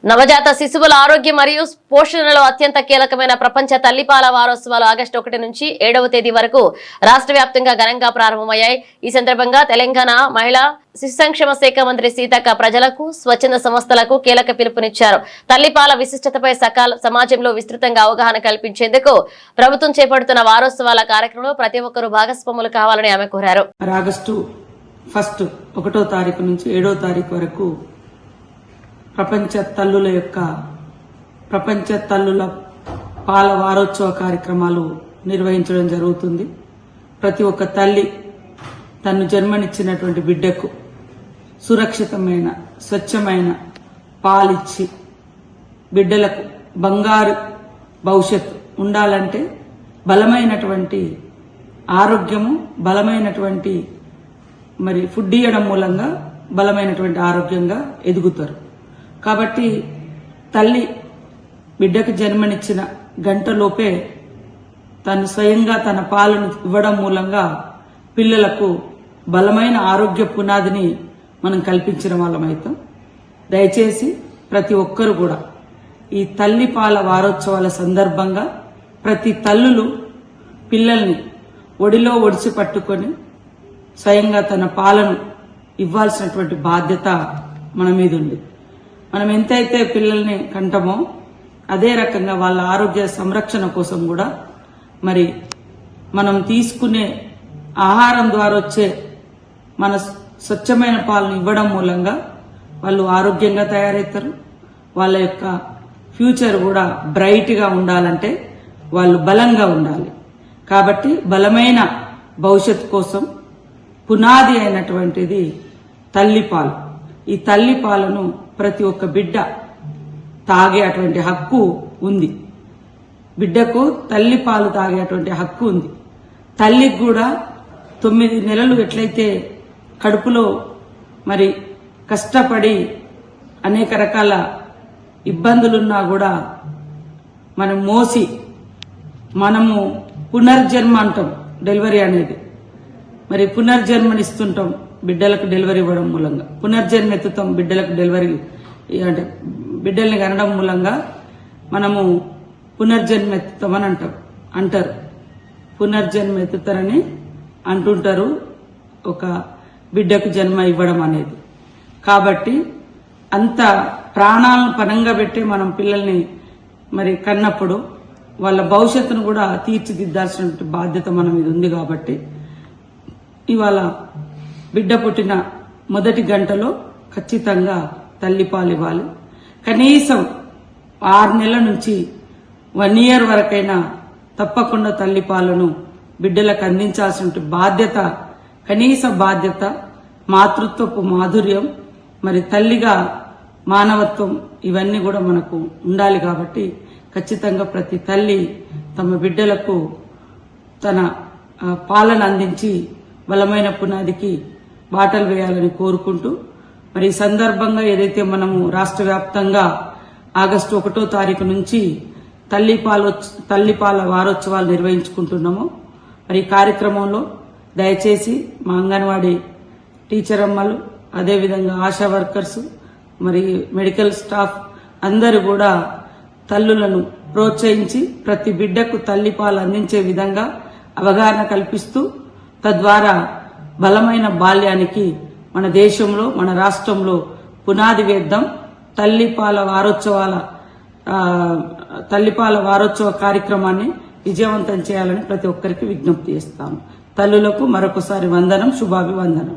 నవజాత శిశువుల ఆరోగ్యం మరియు పోషణలో అత్యంత కీలకమైన ప్రపంచ తల్లిపాల వారోత్సవాలు ఆగస్టు 1 నుంచి 7వ తేదీ వరకు రాష్ట్ర వ్యాప్తంగా ఘనంగా ప్రారంభమయ్యాయి. ఈ సందర్భంగా తెలంగాణ మహిళా శిశు సంక్షేమ శాఖ మంత్రి సీతక్క ప్రజలకు, స్వచ్ఛంద సంస్థలకు కీలక పిలుపునిచ్చారు. తల్లిపాల విశిష్టతపై సమాజంలో విస్తృతంగా అవగాహన కల్పించేందుకు ప్రభుత్వం చేపడుతున్న వారోత్సవాల కార్యక్రమంలో ప్రతి ఒక్కరూ భాగస్వాములు కావాలని ఆమె కోరారు. ఆగస్టు 1వ తారీఖు నుంచి 7వ తారీఖు వరకు ప్రపంచ తల్లుల పాల వారోత్సవ కార్యక్రమాలు నిర్వహించడం జరుగుతుంది. ప్రతి ఒక్క తల్లి తను జన్మనిచ్చినటువంటి బిడ్డకు సురక్షితమైన, స్వచ్ఛమైన పాలిచ్చి బిడ్డలకు బంగారు భవిష్యత్తు ఉండాలంటే బలమైనటువంటి ఆరోగ్యము, బలమైనటువంటి ఫుడ్ ఇవ్వడం మూలంగా బలమైనటువంటి ఆరోగ్యంగా ఎదుగుతారు. కాబట్టి తల్లి బిడ్డకు జన్మనిచ్చిన గంటలోపే తను స్వయంగా తన పాలను ఇవ్వడం మూలంగా పిల్లలకు బలమైన ఆరోగ్య పునాదిని మనం కల్పించిన వాళ్ళమైతాం. దయచేసి ప్రతి ఒక్కరు కూడా ఈ తల్లి పాల వారోత్సవాల సందర్భంగా ప్రతి తల్లులు పిల్లల్ని ఒడిలో ఒడిసి పట్టుకొని స్వయంగా తన పాలను ఇవ్వాల్సినటువంటి బాధ్యత మన మీద ఉంది. మనం ఎంతైతే పిల్లల్ని కంటామో అదే రకంగా వాళ్ళ ఆరోగ్య సంరక్షణ కోసం కూడా మనం తీసుకునే ఆహారం ద్వారా వచ్చే మన స్వచ్ఛమైన పాలను ఇవ్వడం మూలంగా వాళ్ళు ఆరోగ్యంగా తయారవుతారు. వాళ్ళ యొక్క ఫ్యూచర్ కూడా బ్రైట్గా ఉండాలంటే వాళ్ళు బలంగా ఉండాలి. కాబట్టి బలమైన భవిష్యత్తు కోసం పునాది అయినటువంటిది తల్లిపాలు. ఈ తల్లిపాలను ప్రతి ఒక్క బిడ్డ తాగే అటువంటి హక్కు ఉంది. బిడ్డకు తల్లిపాలు తాగేటువంటి హక్కు ఉంది. తల్లికి కూడా 9 నెలలు ఎట్లయితే కడుపులో కష్టపడి అనేక రకాల ఇబ్బందులున్నా కూడా మనం మోసి మనము పునర్జన్మ అంటాం. డెలివరీ అనేది పునర్జన్మనిస్తుంటాం. బిడ్డలకు డెలివరీ ఇవ్వడం మూలంగా పునర్జన్మ ఎత్తుతాం. బిడ్డలకు డెలివరీ అంటే బిడ్డల్ని కనడం మూలంగా మనము పునర్జన్మ ఎత్తుతామని అంటారు. పునర్జన్మ ఎత్తుతారని అంటుంటారు ఒక బిడ్డకు జన్మ ఇవ్వడం అనేది. కాబట్టి అంత ప్రాణాలను పనంగా పెట్టి మనం పిల్లల్ని కన్నప్పుడు వాళ్ళ భవిష్యత్తును కూడా తీర్చిదిద్దాల్సిన బాధ్యత మన మీద ఉంది. కాబట్టి ఇవాళ బిడ్డ పుట్టిన మొదటి గంటలో ఖచ్చితంగా తల్లిపాలు ఇవ్వాలి. కనీసం 6 నెలల నుంచి 1 ఇయర్ వరకైనా తప్పకుండా తల్లిపాలను బిడ్డలకు అందించాల్సిన బాధ్యత, కనీస బాధ్యత, మాతృత్వపు మాధుర్యం, తల్లిగా మానవత్వం ఇవన్నీ కూడా మనకు ఉండాలి. కాబట్టి ఖచ్చితంగా ప్రతి తల్లి తమ బిడ్డలకు తన పాలన అందించి బలమైన పునాదికి బాటలు వేయాలని కోరుకుంటూ ఈ సందర్భంగా ఏదైతే మనము రాష్ట్ర వ్యాప్తంగా ఆగస్టు 1వ తారీఖు నుంచి తల్లిపాల వారోత్సవాలు నిర్వహించుకుంటున్నామో ఈ కార్యక్రమంలో దయచేసి మా అంగన్వాడీ టీచర్ అమ్మలు, అదేవిధంగా ఆశా వర్కర్స్, మెడికల్ స్టాఫ్ అందరూ కూడా తల్లులను ప్రోత్సహించి ప్రతి బిడ్డకు తల్లిపాలు అందించే విధంగా అవగాహన కల్పిస్తూ తద్వారా బలమైన బాల్యానికి మన దేశంలో, మన రాష్ట్రంలో పునాది వేద్దాం. తల్లిపాల వారోత్సవ కార్యక్రమాన్ని విజయవంతం చేయాలని ప్రతి ఒక్కరికి విజ్ఞప్తి చేస్తాను. తల్లులకు మరొకసారి వందనం, శుభాభివందనం.